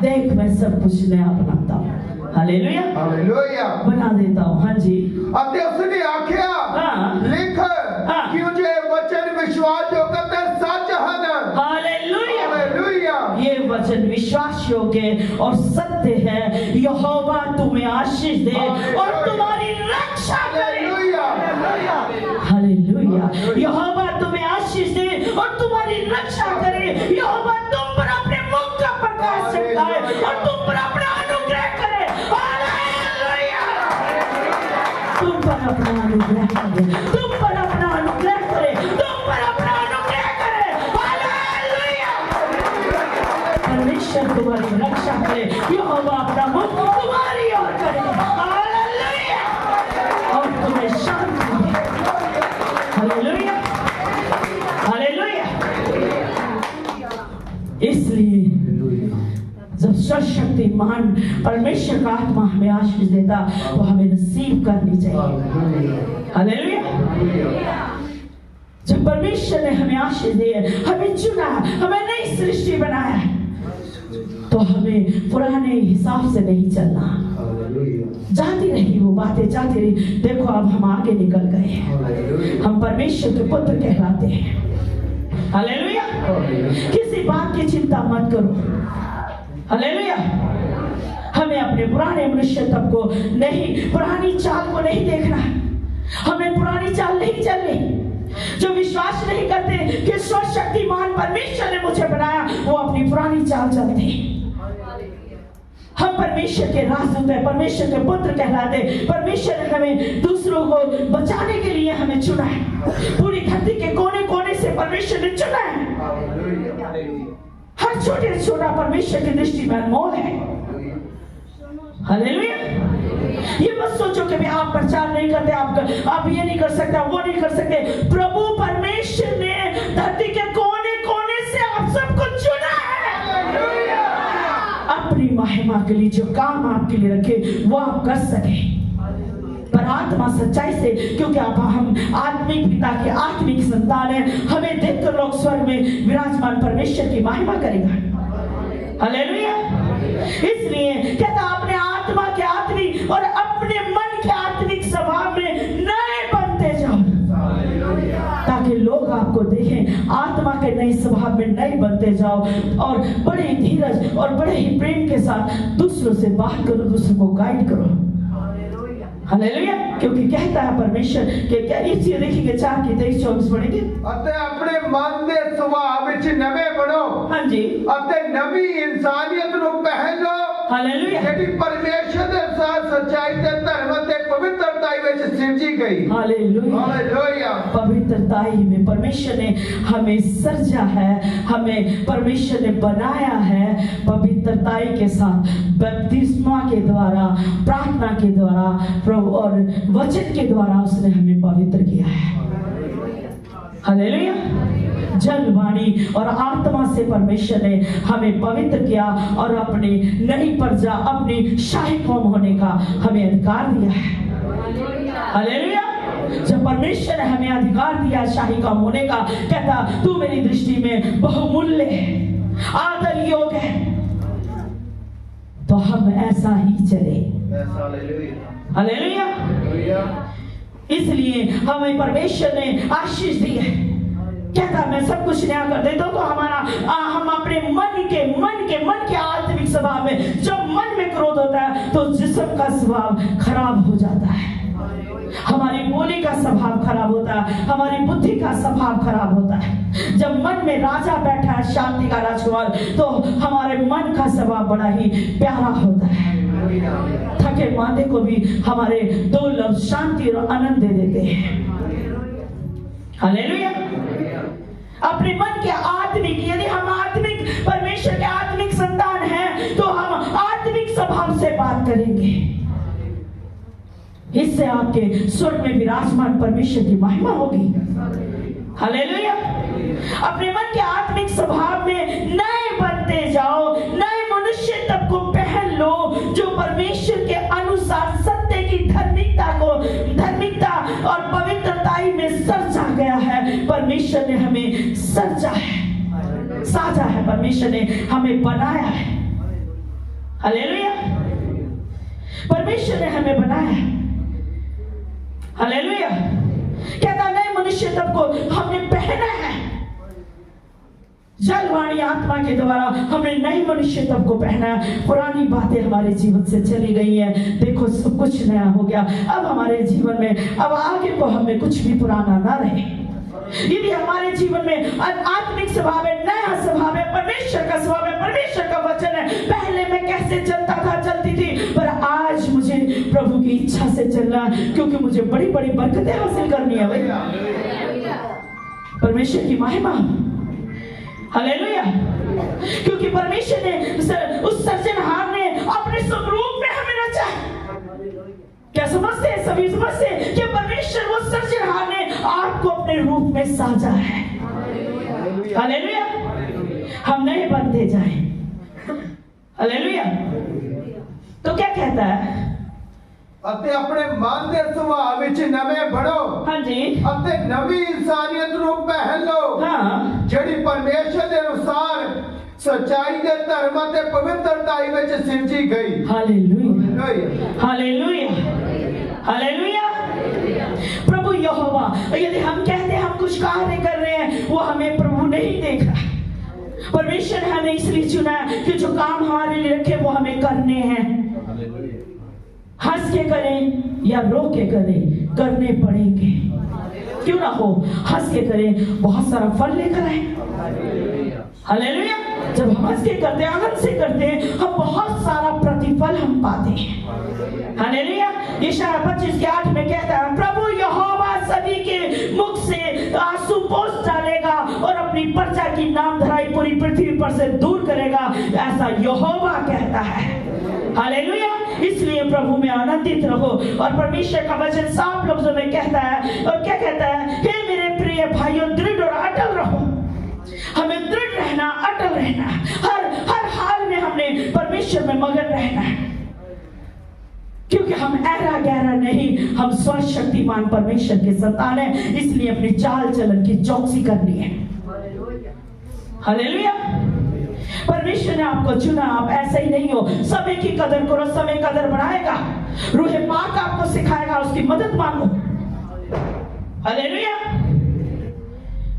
देख मैं सब कुछ नया बनाता हूँ। हालेलुया। ਹਾਲੇਲੂਇਆ। बना देता हूँ। हाँ जी। ਅਤੇ ਉਸਨੇ ਆਖਿਆ ਹਾਂ। ਲਿਖ ਹਾਂ। ਕਿਉਂ ਜੇ ਵਚਨ ਵਿਸ਼ਵਾਸਯੋਗ ਅਤੇ ਸੱਚ ਹਨ। हालेलुया। ਹਾਲੇਲੂਇਆ। ये वचन वचन विश्वास योग्य और सत्य है। यहोवा तुम्हें आशीष दे और तुम्हारी रक्षा करे। हालेलुया। यहोवा तुम्हें आशीष दे और तुम्हारी रक्षा करे। यहोवा तुम पर अपने मुख का प्रकाश छिड़काए और तुम पर अपना अनुग्रह करे। हालेलुया। तुम पर अपना अनुग्रह करे, तुम पर अपना अनुग्रह करे, तुम पर अपना अनुग्रह करे। हालेलुया। परमेश्वर तुम्हारी रक्षा करे। यहोवा अपना मुख तुम्हारी ओर करे। हालेलुया। और तुम्हें शांति दे। हालेलुया। हालेलुया। इसलिए जब सर्वशक्तिमान परमेश्वर का आत्मा हमें आशीष देता तो हमें रिसीव करनी चाहिए। हालेलुया। जब परमेश्वर ने हमें आशीष दी है, हमें चुना, हमें नई सृष्टि बनाया है, तो हमें पुराने हिसाब से नहीं चलना। जाती रही वो बातें, जाती रही। देखो अब हम आगे निकल गए हैं, हम परमेश्वर के पुत्र कहलाते हैं। हालेलुया। किसी बात की चिंता मत करो। हालेलुया। हमें अपने पुराने मनुष्य तब को नहीं, पुरानी चाल को नहीं देखना। हमें पुरानी चाल नहीं चलनी। जो विश्वास नहीं करते कि सर्वशक्तिमान परमेश्वर ने मुझे बनाया, वो अपनी पुरानी चाल चलते हैं। हम परमेश्वर के राजदूत हैं, परमेश्वर के पुत्र कहलाते। परमेश्वर ने हमें दूसरों को बचाने के लिए हमें चुना है। पूरी धरती के कोने कोने से परमेश्वर ने चुना है। हर छोटे से छोटा परमेश्वर की दृष्टि में अनमोल है। हालेलुया। ये मत सोचो कि आप प्रचार नहीं करते, आप ये नहीं कर सकते, वो नहीं कर सकते। प्रभु परमेश्वर ने धरती के कोने कोने से आप सबको चुना है। अपनी महिमा के लिए जो काम आपके लिए रखे वो आप कर सके, पर आत्मा सच्चाई से, क्योंकि आप हम आत्मिक पिता के आत्मिक संतान है। हमें देखकर लोग स्वर्ग में विराजमान परमेश्वर की महिमा करेगा। हालेलुया। इसलिए कहता अपने आत्मा के आत्मिक और अपने मन के आत्मिक स्वभाव में नए बनते जाओ, ताकि लोग आपको देखें। आत्मा के नए स्वभाव में नए बनते जाओ और बड़े धीरज और बड़े ही प्रेम के साथ दूसरों से बात करो, दूसरों को गाइड करो। हालेलुया। क्योंकि कहता है परमेश्वर कि क्या इस चीज देखिए 4:23-24 पढ़ेंगे। अते अपने मन दे सुभाव विच नवे बनो। हाँ जी। अते नवी इंसानियत नु पहन लो। हालेलुया। जेडी परमेश्वर दे साथ सच्चाई ते धर्म ते पवित्रताई विच सिरजी गई। हालेलुया। हालेलुया। पवित्रताई में परमेश्वर ने हमें सर्जा है, हमें परमेश्वर ने बनाया है पवित्रताई के साथ, बपतिस्मा के द्वारा, प्रार्थना के द्वारा, प्रभु और वचन के द्वारा उसने हमें पवित्र किया है। हालेलुया। जल, वाणी और आत्मा से परमेश्वर ने हमें पवित्र किया और अपनी नई प्रजा, अपनी शाही कौम होने का हमें अधिकार दिया है। हालेलुया। जब परमेश्वर ने हमें अधिकार दिया शाही कौम होने का, कहता तू मेरी दृष्टि में बहुमूल्य है, आदर योग्य है, तो हम ऐसा ही चले। हालेलुया। इसलिए हमें परमेश्वर ने आशीष दी है। कहता मैं सब कुछ नया कर देता हूं, तो हम अपने मन के आत्मिक स्वभाव में, जब मन में क्रोध होता है तो जिस्म का स्वभाव खराब हो जाता है, हमारी बोली का स्वभाव खराब होता है, हमारी बुद्धि का स्वभाव खराब होता है। जब मन में राजा बैठा है, शांति का राजकुमार, तो हमारे मन का स्वभाव बड़ा ही प्यारा होता है। थके मांदे को भी हमारे दो लफ्ज शांति और आनंद दे देते हैं। हालेलुया। अपने मन के आत्मिक, यदि हम आत्मिक परमेश्वर के आत्मिक संतान हैं, तो हम आत्मिक स्वभाव से बात करेंगे। इससे आपके स्वर्ग में विराजमान परमेश्वर की महिमा होगी। हालेलुया। अपने मन के आत्मिक स्वभाव में नए बनते जाओ, नए मनुष्य तब को पहन लो, जो परमेश्वर के अनुसार सत्य की धर्मिकता और पवित्रताई में सर्जा गया है। परमेश्वर ने हमें सर्जा है, साजा है, परमेश्वर ने हमें बनाया है। हालेलुया। परमेश्वर ने हमें बनाया है। हालेलुया। कहता नए मनुष्य तब को हमने पहना है। जलवाणी आत्मा के द्वारा हमने नई मनुष्यत्व को पहना। पुरानी बातें हमारे जीवन से चली गई हैं, देखो सब कुछ नया हो गया। अब हमारे जीवन में अब आगे को हमें कुछ भी पुराना ना रहे। यदि हमारे जीवन में आत्मिक स्वभाव है, नया स्वभाव है, परमेश्वर का स्वभाव है, परमेश्वर का वचन है। पहले मैं कैसे चलता था, चलती थी, पर आज मुझे प्रभु की इच्छा से चलना, क्योंकि मुझे बड़ी बड़ी बरकतें हासिल करनी है भैया। परमेश्वर की महिमा, हालेलुया। क्योंकि परमेश्वर ने उस सर्जनहार ने अपने स्वरूप में हमें रचा। क्या समझते हैं, सभी समझते हैं कि परमेश्वर वो सर्जनहार ने आपको अपने रूप में साजा है। हालेलुया। हम नए बनते जाएं। हालेलुया। तो क्या कहता है, ਅਤੇ ਆਪਣੇ ਮਨ ਦੇ ਸੁਭਾਅ ਵਿੱਚ ਨਵੇਂ ਬਣੋ। हाँ जी, ਅਤੇ ਨਵੀਂ ਇਨਸਾਨੀਅਤ ਨੂੰ ਪਹਿਨ ਲਓ, हाँ, ਜਿਹੜੀ ਪਰਮੇਸ਼ਰ ਦੇ ਅਨੁਸਾਰ ਸੱਚਾਈ ਦੇ ਧਰਮ ਅਤੇ ਪਵਿੱਤਰਤਾਈ ਵਿੱਚ ਸਿਰਜੀ ਗਈ। Hallelujah, hallelujah, hallelujah. प्रभु यहोवा, यदि हम कहते हैं हम कुछ कार्य कर रहे हैं, वो हमें प्रभु नहीं देख रहा। परमेश्वर ने हमें इसलिए चुना है कि जो काम हमारे लिए रखे वो हमें करने हैं। हंस के करें या रो के करें, करने पड़ेंगे। क्यों ना हो, हंस के करें, बहुत सारा फल लेकर आए। हालेलुया। जब हम हंस के करते हैं, आनंद से करते हैं, हम बहुत सारा प्रतिफल हम पाते हैं। हालेलुया। यशायाह 25:8 में कहता है, प्रभु यहोवा सभी के मुख से आंसू पोंछ डालेगा और अपनी प्रजा की नामधराई पूरी पृथ्वी पर से दूर करेगा, ऐसा यहोवा कहता है। हालेलुया। इसलिए प्रभु में आनंदित रहो। और परमेश्वर का वचन साफ लफ्जों में कहता है, और क्या कहता है, हे मेरे प्रिय भाइयों, दृढ़ और अटल रहो। हमें दृढ़ रहना, अटल रहना, हर हाल में हमने परमेश्वर में मगन रहना है, क्योंकि हम ऐरा गहरा नहीं, हम सर्वशक्तिमान परमेश्वर के संतान हैं। इसलिए अपनी चाल चलन की चौकसी करनी है। हालेलुया। परमेश्वर ने आपको चुना, आप ऐसे ही नहीं हो। समय की कदर करो, समय कदर बढ़ाएगा। रूह पाक आपको सिखाएगा, उसकी मदद मांगो। हालेलुया।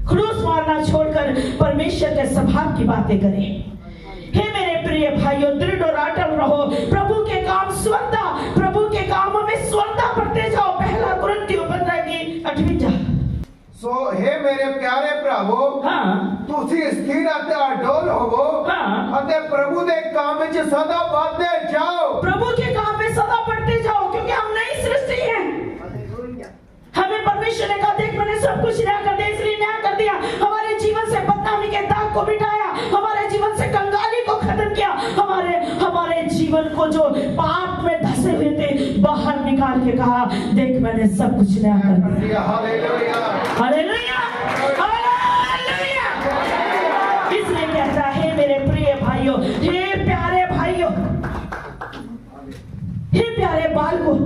खुलूस मारना छोड़कर परमेश्वर के स्वभाव की बातें करें। हे मेरे प्रिय भाइयों, दृढ़ और अटल रहो। प्रभु के काम स्वरता, प्रभु के कामों में स्वरता बढ़ते जाओ। पहला कुरिन्थियों 15:8। ਸੋ हे ਮੇਰੇ ਪਿਆਰੇ ਭਰਾਵੋ, हाँ, ਤੁਸੀਂ ਸਥਿਰ ਅਤੇ ਅਡੋਲ ਹੋਵੋ हाँ, ਅਤੇ ਪ੍ਰਭੂ ਦੇ ਕੰਮ ਵਿੱਚ सदा बढ़ते जाओ। प्रभु के काम में सदा बढ़ते जाओ, क्योंकि हम नई सृष्टि हैं। हमें परमेश्वर ने कहा, देख मैंने सब कुछ नया कर दिया, इसलिए नया कर दिया। हमारे जीवन से बदनामी के दाग को मिटाया, हमारे जीवन से कंगाली को खत्म किया, हमारे जीवन को जो पाप में धसे हुए थे बाहर निकाल के कहा, देख मैंने सब कुछ नया कर दिया। हालेलुया। Hallelujah, hallelujah. इसलिए कहता है, मेरे प्रिय भाइयों, हे प्यारे भाइयों, हे प्यारे बालकों,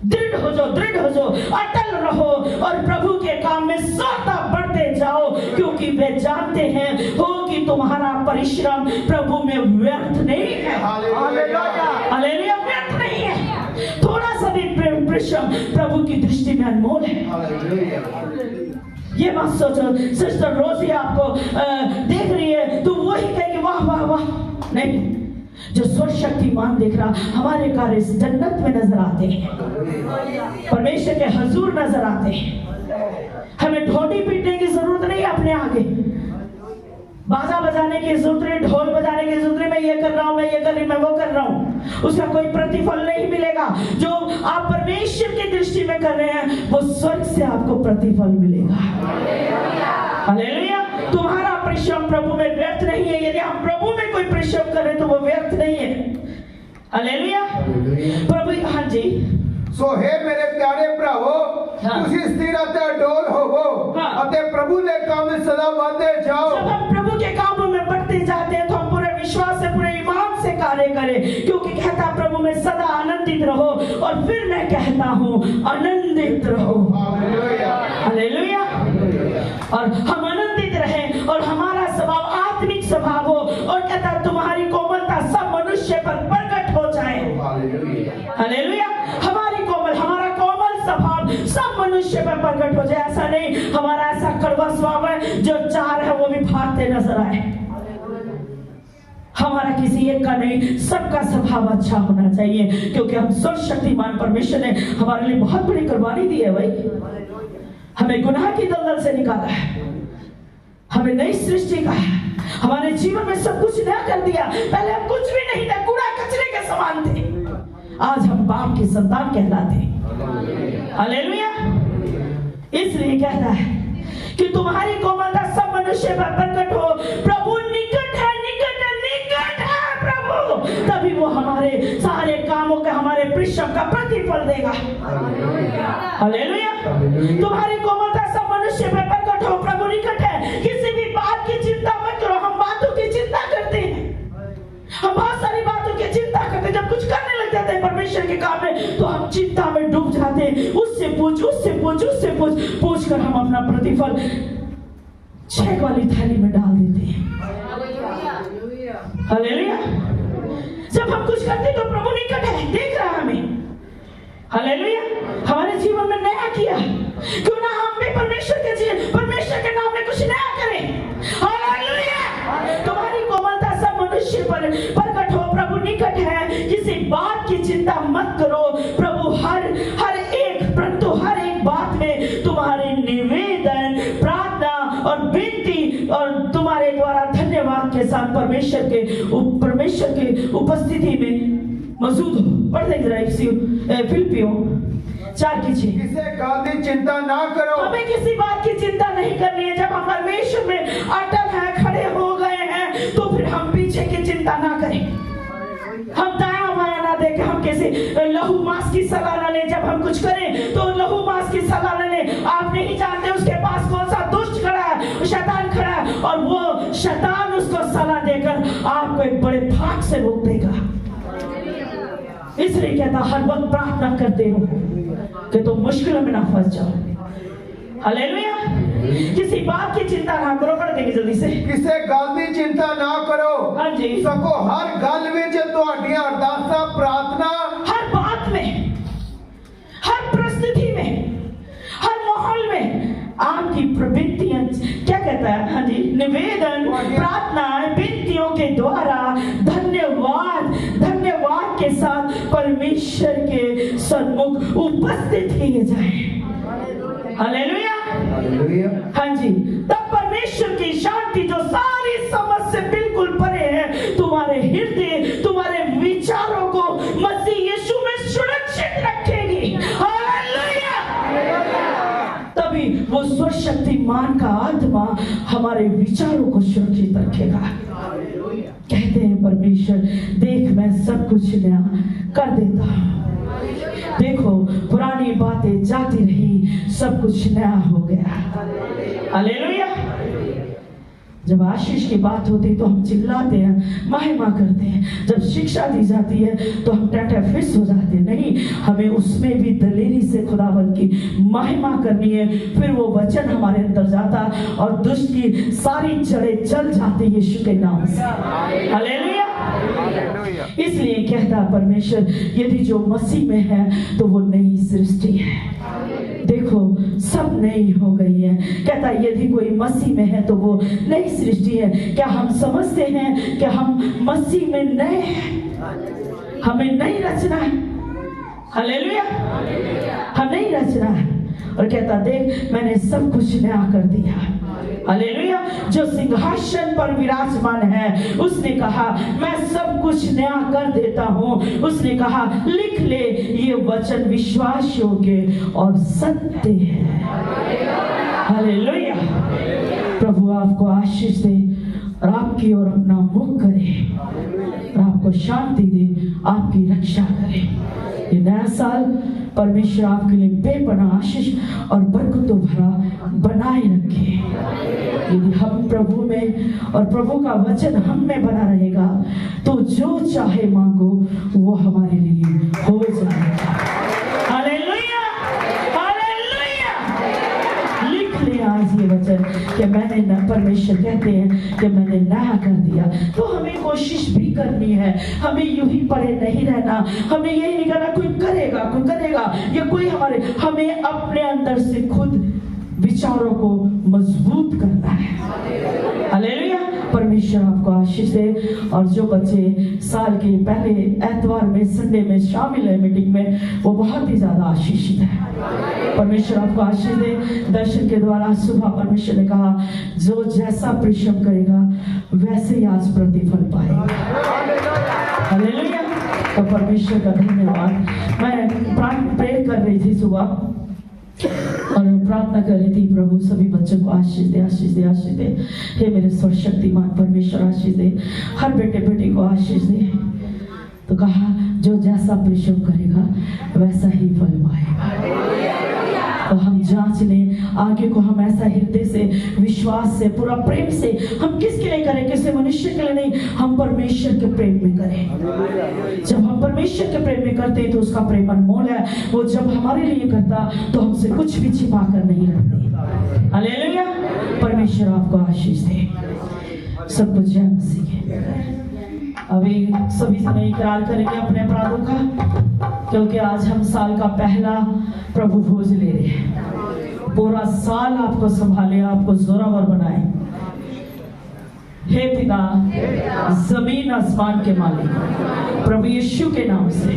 दृढ़ हो जाओ, दृढ़ हो जाओ, अटल रहो और प्रभु के काम में सदा बढ़ते जाओ, क्योंकि वे जानते हैं हो कि तुम्हारा परिश्रम प्रभु में व्यर्थ नहीं है। हालेलुया। हालेलुया, व्यर्थ नहीं है। थोड़ा सा भी परिश्रम प्रभु की दृष्टि में अनमोल है। हालेलुया। ये मत सोचो सिस्टर रोजी आपको देख रही है तो वही कहेगी वाह वाह वाह, नहीं। जो सर्वशक्तिमान देख रहा, हमारे कार्य जन्नत में नजर आते हैं, परमेश्वर के हजूर नजर आते हैं। हमें ढोली पीटने की जरूरत नहीं, अपने आगे बाजा बजाने की जरूरत नहीं, ढोल बजाने की जरूरत नहीं। मैं ये कर रहा हूँ, मैं ये कर रही, मैं वो कर रहा हूँ, उसका कोई प्रतिफल नहीं मिलेगा। जो आप परमेश्वर की दृष्टि में कर रहे हैं वो स्वर्ग से आपको प्रतिफल मिलेगा। हालेलुया। तुम्हारा परिश्रम प्रभु में व्यर्थ नहीं है। यदि हम प्रभु में कोई परिश्रम कर रहे हैं तो वो व्यर्थ नहीं है। हालेलुया। प्रभु, हाँ जी। ਸੋ हे ਮੇਰੇ ਪਿਆਰੇ ਭਰਾਵੋ, हाँ। ਤੁਸੀਂ ਸਥਿਰ ਅਤੇ ਅਡੋਲ ਹੋਵੋ हाँ। ਅਤੇ ਪ੍ਰਭੂ ਦੇ ਕੰਮ ਵਿੱਚ सदा बढ़ते जाओ। जब हम प्रभु के कामों में बढ़ते जाते हैं तो हम पूरे विश्वास से, पूरे ईमान से कार्य करें, क्योंकि कहता प्रभु में सदा आनंदित रहो। और फिर मैं कहता हूँ आनंदित रहो। हालेलुया। हालेलुया। और हम आनंदित रहें और हमारा स्वभाव आत्मिक स्वभाव हो, और कहता तुम्हारी कोमलता सब मनुष्य पर प्रकट हो जाए। हालेलुया। हालेलुया। हमारा कोमल स्वभाव स्वभाव सब मनुष्य में प्रकट हो जाए। ऐसा नहीं हमारा ऐसा कड़वा स्वभाव है जो चार है वो भी भागते नजर आए। हमारा किसी एक का नहीं, सबका स्वभाव अच्छा होना चाहिए, क्योंकि हम सर्वशक्तिमान परमेश्वर ने हमारे लिए बहुत बड़ी कुर्बानी दी है भाई। हमें गुनाह की दलदल से निकाला है, हमें नई सृष्टि का है, हमारे जीवन में सब कुछ नया कर दिया। पहले हम कुछ भी नहीं थे, कूड़ा कचरे के समान थे, आज हम बाप की संतान कहलाते। हालेलुया। इसलिए कहता है कि तुम्हारी कोमलता सब मनुष्य पर प्रकट हो। प्रभु निकट है, निकट है, निकट है प्रभु, तभी वो हमारे सारे कामों का, हमारे परिश्रम का प्रतिफल देगा। हालेलुया। तुम्हारी कोमलता सब मनुष्य पर प्रकट हो। प्रभु निकट है। किसी भी बात की चिंता मत करो। हम बातों की चिंता करते हैं, हम बहुत सारी बातों की चिंता करते हैं। जब कुछ करने लग जाते हैं परमेश्वर के काम में तो हम चिंता में डूब जाते हैं। उससे पूछ, उससे पूछ, उससे पूछ, पूछ कर हम अपना प्रतिफल छेक वाली थाली में डाल देते हैं। हालेलुया। जब हम कुछ करते तो प्रभु निकट है, देख रहा है हमें। हालेलुया। हमारे जीवन में नया किया, क्यों ना हम भी परमेश्वर के नाम में कुछ नया करें। हालेलुया। तुम्हारी कोमलता सब मनुष्य पर प्रकट हो। प्रभु निकट है, किसी बात की चिंता मत करो। प्रभु हर एक, परंतु हर एक बात में तुम्हारे निवेदन, प्रार्थना और विनती और तुम्हारे द्वारा धन्यवाद के साथ परमेश्वर के उपस्थिति में मौजूद हो। पढ़ देंगे फिलिपियों 4:6। किसी बात की चिंता ना करो। हमें किसी बात की चिंता नहीं करनी है। जब हम परमेश्वर में अटल हैं, खड़े हो गए हैं, तो फिर हम पीछे की चिंता ना करें। हम दाया बाया ना देखें, हम किसी लहू मांस की सलाह ना लें। जब हम कुछ करें तो लहू मांस की सलाह ना लें। आप नहीं जानते उसके पास कौन सा दुष्ट खड़ा है, शैतान खड़ा है, और वो शैतान उसको सलाह देकर आपको एक बड़े भाग से रोक देगा। इसलिए कहता हर वक्त प्रार्थना करते हो कि तुम मुश्किलों में ना फंस जाओ। हालेलुया। किसी बात की चिंता ना करो। पढ़ देंगे जल्दी से। किसी गल की चिंता ना करो। हाँ जी। सको हर गल विच तुहाडियां अरदासां प्रार्थना, हर बात में, हर परिस्थिति में, हर माहौल में आपकी प्रवृत्तियां, क्या कहता है, हाँ जी, निवेदन, प्रार्थना, विनतियों के द्वारा धन्यवाद के साथ परमेश्वर के सन्मुख उपस्थित किए जाए। हालेलुया। हाँ जी। तब परमेश्वर की शांति जो सारी समझ से बिल्कुल परे है, तुम्हारे हृदय, तुम्हारे विचारों को मसीह यीशु में सुरक्षित रखेगी। हालेलुया। तभी वो सर्वशक्तिमान का आत्मा हमारे विचारों को सुरक्षित रखेगा। कहते हैं परमेश्वर, देख मैं सब कुछ नया कर देता हूं। देखो पुरानी बातें जाती रही, सब कुछ नया हो गया। हालेलुया। जब आशीष की बात होती तो हम चिल्लाते हैं, महिमा करते हैं। जब शिक्षा दी जाती है तो हम टैटाफिस हो जाते हैं। नहीं, हमें उसमें भी दलेरी से खुदावंद की महिमा करनी है। फिर वो वचन हमारे अंदर जाता और दुष्ट की सारी जड़ें जल जाती यीशु के नाम से। हालेलुया। इसलिए कहता परमेश्वर, यदि जो मसीह में है तो वो नई सृष्टि है। देखो सब नई हो गई है। कहता यदि कोई मसीह में है तो वो नई सृष्टि है। क्या हम समझते हैं कि हम मसीह में नए हैं? हमें नई रचना है। हालेलुया। हम नई रचना है। और कहता देख मैंने सब कुछ नया कर दिया। हालेलुया। जो सिंहासन पर विराजमान है उसने कहा मैं सब कुछ नया कर देता हूं। उसने कहा लिख ले, ये वचन विश्वास योग्य और सत्य है। हालेलुया। प्रभु आपको आशीष दे और आपकी ओर अपना मुख करे और आपको शांति दे, आपकी रक्षा करे। ये नया साल परमेश्वर आपके लिए बेपनाह आशीष और बरकतों भरा बनाए रखे। यदि हम प्रभु में और प्रभु का वचन हम में बना रहेगा तो जो चाहे मांगो वो हमारे लिए हो जाएगा। हालेलुया। हालेलुया। लिख ले आज आज ये वचन कि मैंने परमेश्वर कहते हैं कि मैंने नया कर दिया। तो हमें कोशिश भी करनी है, हमें यूं ही पड़े नहीं रहना, हमें यही नहीं करना कोई करेगा या कोई हमें अपने अंदर से खुद विचारों को मजबूत करना है। हालेलुया। परमेश्वर आपको आशीष दे। और जो बच्चे साल के पहले एतवार में संडे में शामिल है मीटिंग में, वो बहुत ही ज्यादा आशीषित है। परमेश्वर आपको आशीष दे। दर्शन के द्वारा सुबह परमेश्वर ने कहा जो जैसा परिश्रम करेगा वैसे ही आज प्रतिफल पाएगा। हालेलुया। तो परमेश्वर का धन्यवाद। मैं प्रेयर कर रही थी सुबह और प्रार्थना कर रही थी, प्रभु सभी बच्चों को आशीष दे, आशीष दे, आशीष दे। हे मेरे सर्वशक्तिमान परमेश्वर आशीष दे, हर बेटे बेटी को आशीष दे। तो कहा जो जैसा परिश्रम करेगा वैसा ही फल पाएगा। तो हम जांच लें आगे को, हम ऐसा हृदय से, विश्वास से, पूरा प्रेम से, हम किसके लिए करें? किसी मनुष्य के लिए नहीं, हम परमेश्वर के प्रेम में करें। जब हम परमेश्वर के प्रेम में करते हैं तो उसका प्रेम अनमोल है। वो जब हमारे लिए करता तो हमसे कुछ भी छिपा कर नहीं रखते। हालेलुया। परमेश्वर आपको आशीष दे। सब कुछ जय मसीह। अभी सभी समय इकरार करेंगे अपने अपराधों का, क्योंकि आज हम साल का पहला प्रभु भोज ले रहे हैं। पूरा साल आपको संभाले, आपको जोरावर बनाए। हे पिता, जमीन आसमान के मालिक, प्रभु यीशु के नाम से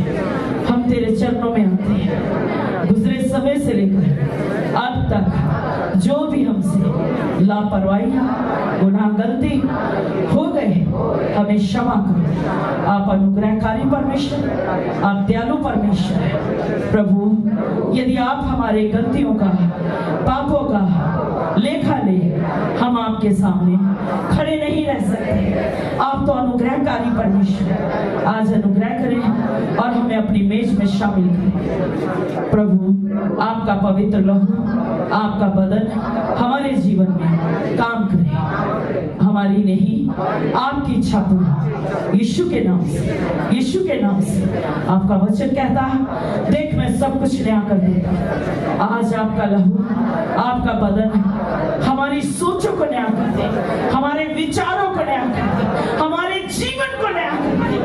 हम तेरे चरणों में आते हैं। गुजरे समय से लेकर अब तक जो भी हमसे लापरवाही, गुनाह, गलती हो गए, हमें क्षमा करो। आप अनुग्रहकारी परमेश्वर, आप दयालु परमेश्वर है। प्रभु यदि आप हमारे गलतियों का, पापों का लेखा ले, हम आपके सामने खड़े नहीं रह सकते। आप तो अनुग्रहकारी परमेश्वर, आज अनुग्रह करें और हमें अपनी मेज में शामिल करें। प्रभु आपका पवित्र लहू, आपका बदन हमारे जीवन में काम करे, हमारी नहीं आपकी इच्छा पूरी। यीशु के नाम से, यीशु के नाम से। आपका वचन कहता है देख मैं सब कुछ नया कर दूंगा। आज आपका लहू, आपका बदन हमारी सोचों को नया कर दे, हमारे विचारों को नया कर दे, हमारे जीवन को नया कर दे।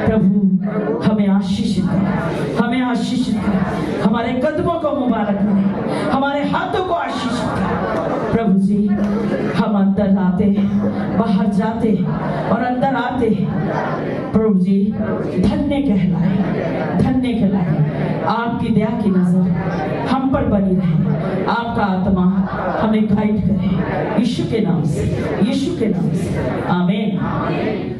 प्रभु हमें आशीषित करें, हमें आशीषित करें, हमारे कदमों को मुबारक करें, हमारे हाथों को आशीषित करें। प्रभु जी हम अंदर आते हैं, बाहर जाते हैं और अंदर आते हैं। प्रभु जी धन्य कहलाए, धन्य कहलाए। आपकी दया की नजर हम पर बनी रहे, आपका आत्मा हमें गाइड करे। यीशु के नाम से, यीशु के नाम से। आमीन।